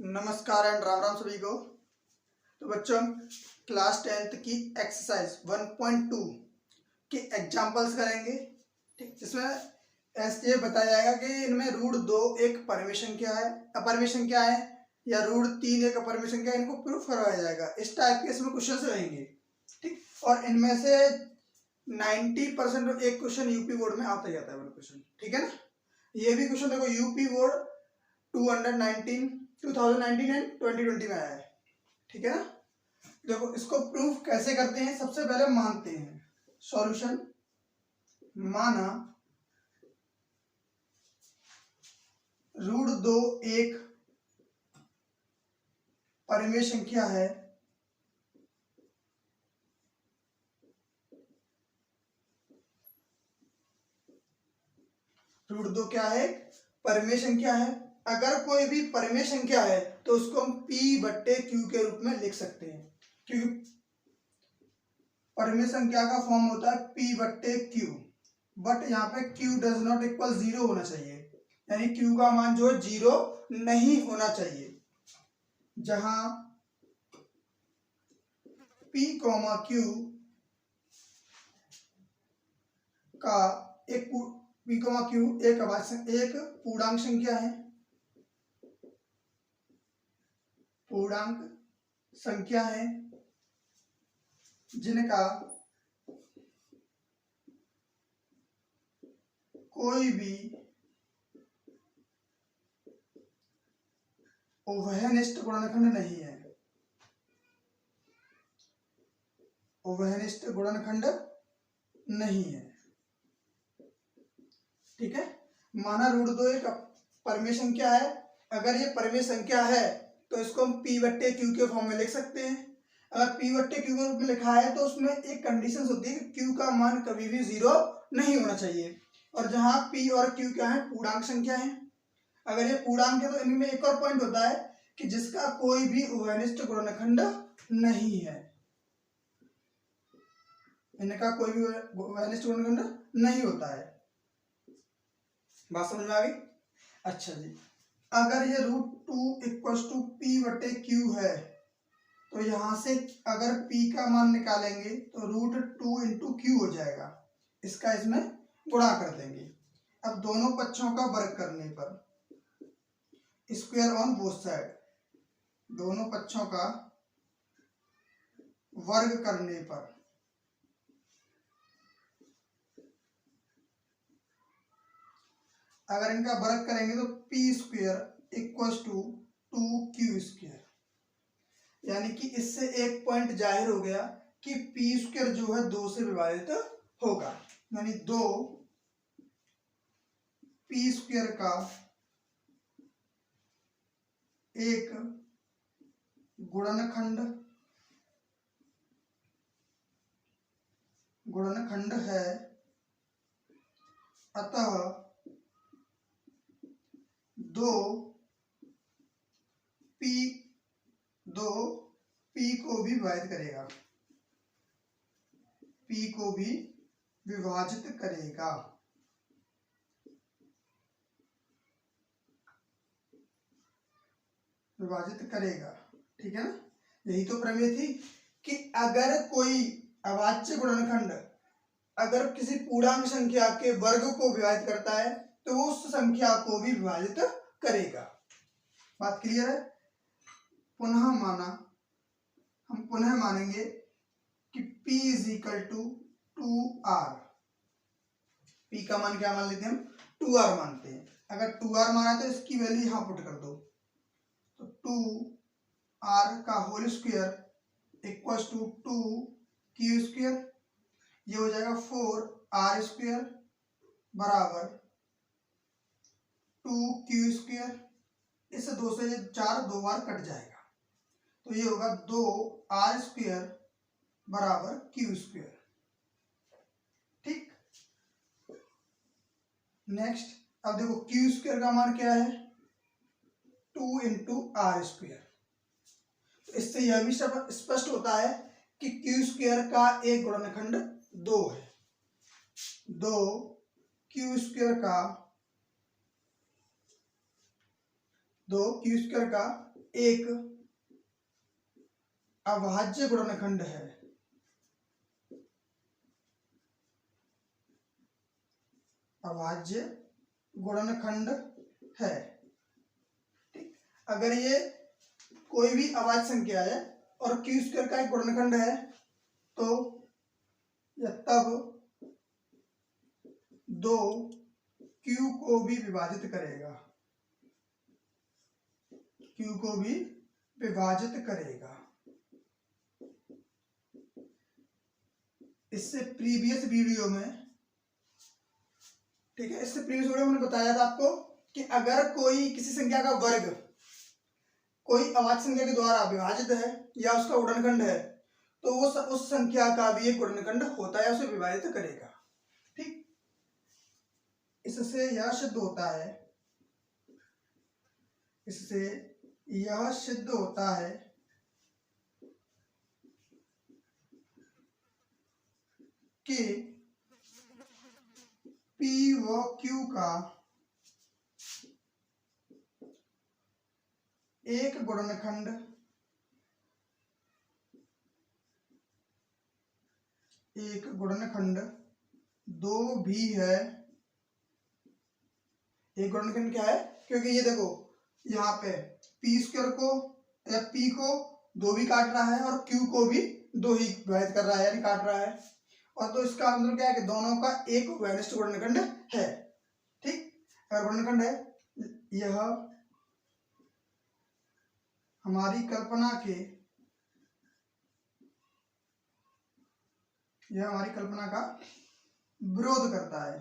नमस्कार एंड राम राम सभी को। तो बच्चों, क्लास 10th की एक्सरसाइज 1.2 के एग्जाम्पल्स करेंगे। ठीक, जिसमें ऐसे बताया जाएगा कि इनमें रूट 2 एक परमिशन क्या है, अपरमिशन क्या है, या रूट 3 एक अपरमिशन क्या है, इनको प्रूफ करवाया जाएगा। इस टाइप के इसमें क्वेश्चन रहेंगे। ठीक, और इनमें से 90% एक क्वेश्चन यूपी बोर्ड में आता ही आता है क्वेश्चन। ठीक है ना। ये भी क्वेश्चन देखो यूपी बोर्ड 2019 एंड 2020 में आया है। ठीक है ना। देखो इसको प्रूफ कैसे करते हैं, सबसे पहले मानते हैं। सॉल्यूशन माना रूट 2 एक परिमेय संख्या है रूट 2 क्या है, परिमेय संख्या है। अगर कोई भी परिमेय संख्या है तो उसको हम P/Q के रूप में लिख सकते हैं, क्योंकि परिमेय संख्या का फॉर्म होता है P/Q। बट यहाँ पे Q डज नॉट इक्वल 0 होना चाहिए, यानी Q का मान जो है 0 नहीं होना चाहिए। जहां P, Q का एक P, Q एक पूर्णांक संख्या है, पूर्णांक संख्या है जिनका कोई भी उभयनिष्ठ गुणनखंड नहीं है, उभयनिष्ठ गुणनखंड नहीं है। ठीक है। माना रूट 2 एक परिमेय संख्या है। अगर ये परिमेय संख्या है तो इसको हम P/Q के फॉर्म में लिख सकते हैं। अगर P/Q के रूप में लिखा है तो उसमें एक कंडीशन होती है कि Q का मान कभी भी 0 नहीं होना चाहिए। और जहां P और Q क्या है, पूर्णांक संख्या है। अगर ये पूर्णांक है तो इनमें एक और पॉइंट होता है कि जिसका कोई भी उभयनिष्ठ गुणनखंड नहीं है, इनका कोई भी उभयनिष्ठ गुणनखंड नहीं होता है। बात समझ में आ गई। अच्छा जी, अगर ये रूट 2 इक्वल टू P/Q है तो यहां से अगर P का मान निकालेंगे तो रूट 2 इंटू Q हो जाएगा। इसका इसमें गुणा कर देंगे। अब दोनों पक्षों का वर्ग करने पर, स्क्वायर ऑन बोथ साइड, दोनों पक्षों का वर्ग करने पर अगर इनका वर्ग करेंगे तो P² इक्वल टू 2Q²। यानी कि इससे एक पॉइंट जाहिर हो गया कि P² जो है 2 से विभाजित होगा, यानी 2 P² का एक गुणनखंड है। अतः 2 P को भी विभाजित करेगा, P को भी विभाजित करेगा। विभाजित करेगा। ठीक है ना। यही तो प्रमेय थी कि अगर कोई अभाज्य गुणनखंड अगर किसी पूर्णांक संख्या के वर्ग को विभाजित करता है तो उस संख्या को भी विभाजित करेगा। बात क्लियर है। हम पुनः मानेंगे कि P = 2R। P का मान क्या मान लेते हैं हम, 2R मानते हैं। अगर 2R माना तो इसकी वैल्यू यहां पुट कर दो, तो 2R का whole square equal to 2Q²। ये हो जाएगा 4R² बराबर 2Q²। इस 2 से 4 2 बार कट जाएगा, तो ये होगा 2R² बराबर Q²। ठीक। नेक्स्ट, अब देखो Q² का मान क्या है, 2 इंटू R²। इससे यह भी स्पष्ट होता है कि Q² का एक गुणनखंड 2 है। 2 Q² का एक अभाज्य गुणनखंड है। अभाज्य गुणनखंड है। ठीक, अगर ये कोई भी अभाज्य संख्या है और क्यू स्क्वायर का एक गुणनखंड है तो यह तब दो क्यू को भी विभाजित करेगा। क्यू को भी विभाजित करेगा। इससे प्रीवियस वीडियो में, ठीक है, इससे प्रीवियस वीडियो में बताया था आपको कि अगर कोई किसी संख्या का वर्ग कोई अभाज्य संख्या के द्वारा विभाजित है या उसका गुणनखंड है तो वो उस संख्या का भी एक गुणनखंड होता है, उसे विभाजित करेगा। ठीक, इससे यह सिद्ध होता है, इससे यह सिद्ध होता है कि P व Q का एक गुणनखंड दो भी है। एक गुणनखंड क्या है, क्योंकि ये देखो यहाँ पे P स्क्वायर को या P को दो भी काट रहा है और Q को भी दो ही विभाजित कर रहा है, यानी काट रहा है। और तो इसका मतलब क्या है कि दोनों का एक वैनिष्ठ गुणनखंड है। ठीक, अगर गुणनखंड है, यह हमारी कल्पना का विरोध करता है।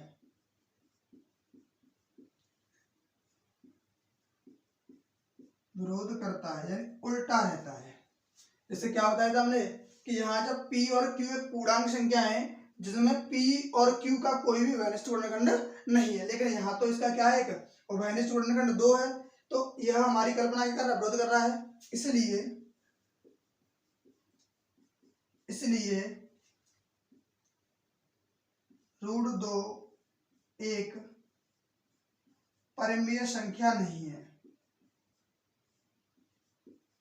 विरोध करता है यानी उल्टा रहता है। इससे क्या बताया था हमने कि यहाँ जब P और Q एक पूर्णांक संख्या है जिसमें P और Q का कोई भी वैनिष्ठ गुणनखंड नहीं है, लेकिन यहाँ तो इसका क्या है, एक वैनिष्ठ गुणनखंड दो है, तो यह हमारी कल्पना क्या कर रहा है, विरोध कर रहा है। इसलिए रूट दो एक परिमेय संख्या नहीं है,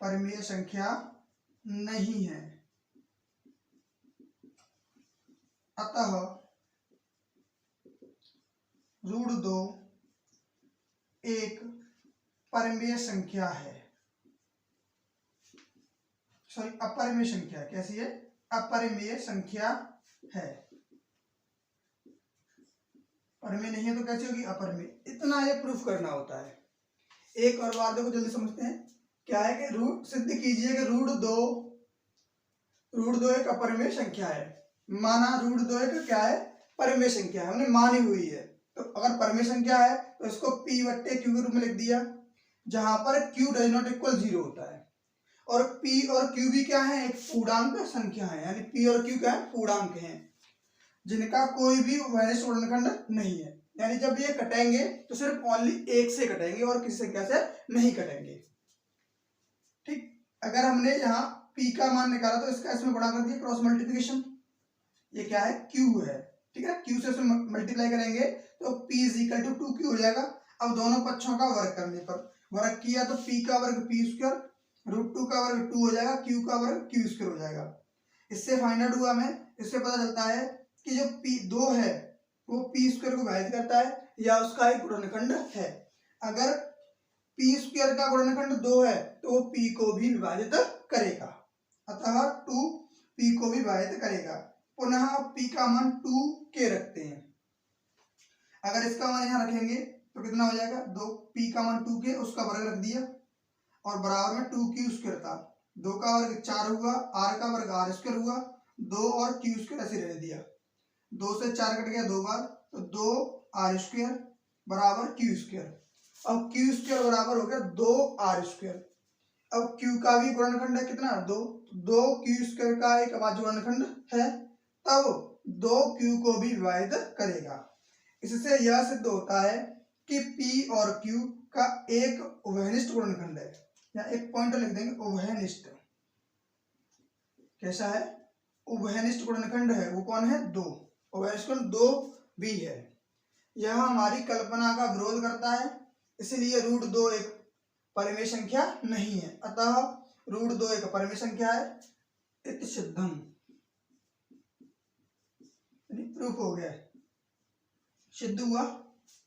परिमेय संख्या नहीं है। अतः रूट दो एक परिमेय संख्या है, सॉरी अपरिमेय संख्या। कैसी है, अपरिमेय संख्या है। परिमेय नहीं है तो कैसी होगी, अपरिमेय। इतना ये प्रूफ करना होता है। एक और बार देखो जल्दी समझते हैं, क्या है कि रूट सिद्ध कीजिए कि रूट दो एक अपरिमेय संख्या है। माना रूट दो एक क्या है, परिमेय संख्या है, हमने मानी हुई है। तो अगर परिमेय संख्या है तो इसको P बट्टे Q के रूप में लिख दिया, जहां पर Q डज नॉट इक्वल 0 होता है। और P और Q भी क्या है, एक पूर्णांक संख्या है, यानी P और Q क्या है, पूर्णांक हैं जिनका कोई भी वैनिष्ठ गुणनखंड नहीं है। यानी जब ये कटेंगे तो सिर्फ ओनली एक से कटेंगे और किसी संख्या से नहीं कटेंगे। ठीक, अगर हमने यहाँ P का मान निकाला तो इसका इसमें गुणा कर दिया, क्रॉस मल्टीप्लिकेशन। ये क्या है, Q है। ठीक है, Q से इसमें मल्टीप्लाई करेंगे तो P is equal to 2Q हो जाएगा। अब दोनों पक्षों का वर्ग करने पर, वर्ग किया तो P का वर्ग P स्क्वायर, रूट 2 का वर्ग 2 हो जाएगा, Q का वर्ग Q स्क्वायर हो जाएगा। इससे फाइंड आउट हुआ हमें, इससे पता चलता है कि जो P 2 है वो P स्क्वायर को विभाजित करता है या उसका एक गुणनखंड है। अगर P स्क्वायर का गुणनखंड 2 है तो वो P को भी विभाजित करेगा, अतः 2 P को भी विभाजित करेगा। पुनः P का मान 2 के रखते हैं। अगर इसका मान यहाँ रखेंगे तो कितना हो जाएगा, 2 P का मान 2 के, उसका वर्ग रख दिया और बराबर में 2Q स्क्वायर था, 2 का वर्ग 4 हुआ, R का वर्ग R स्क्वायर हुआ, 2 और Q स्क्वायर ऐसे रहने दिया, 2 से 4 कट गया 2 बार, तो 2R स्क्वायर बराबर Q स्क्वायर। अब Q स्क्वायर बराबर हो गया 2R स्क्वायर। अब Q का भी गुणनखंड है कितना, 2 Q स्क्वायर का एक अभाज्य गुणनखंड है, तब 2Q को भी विभाजित करेगा। इससे यह सिद्ध होता है कि P और Q का एक उभयनिष्ठ गुणनखंड है, या एक पॉइंट लिख देंगे, उभयनिष्ठ। कैसा है, उभयनिष्ठ गुणनखंड है, वो कौन है, 2। उभयनिष्ठ 2 भी है। यह हमारी कल्पना का विरोध करता है, इसलिए रूट 2 एक परिमेय संख्या नहीं है, अतः √2 एक परिमेय संख्या है। इति सिद्धम, प्रूफ हो गया, सिद्ध हुआ।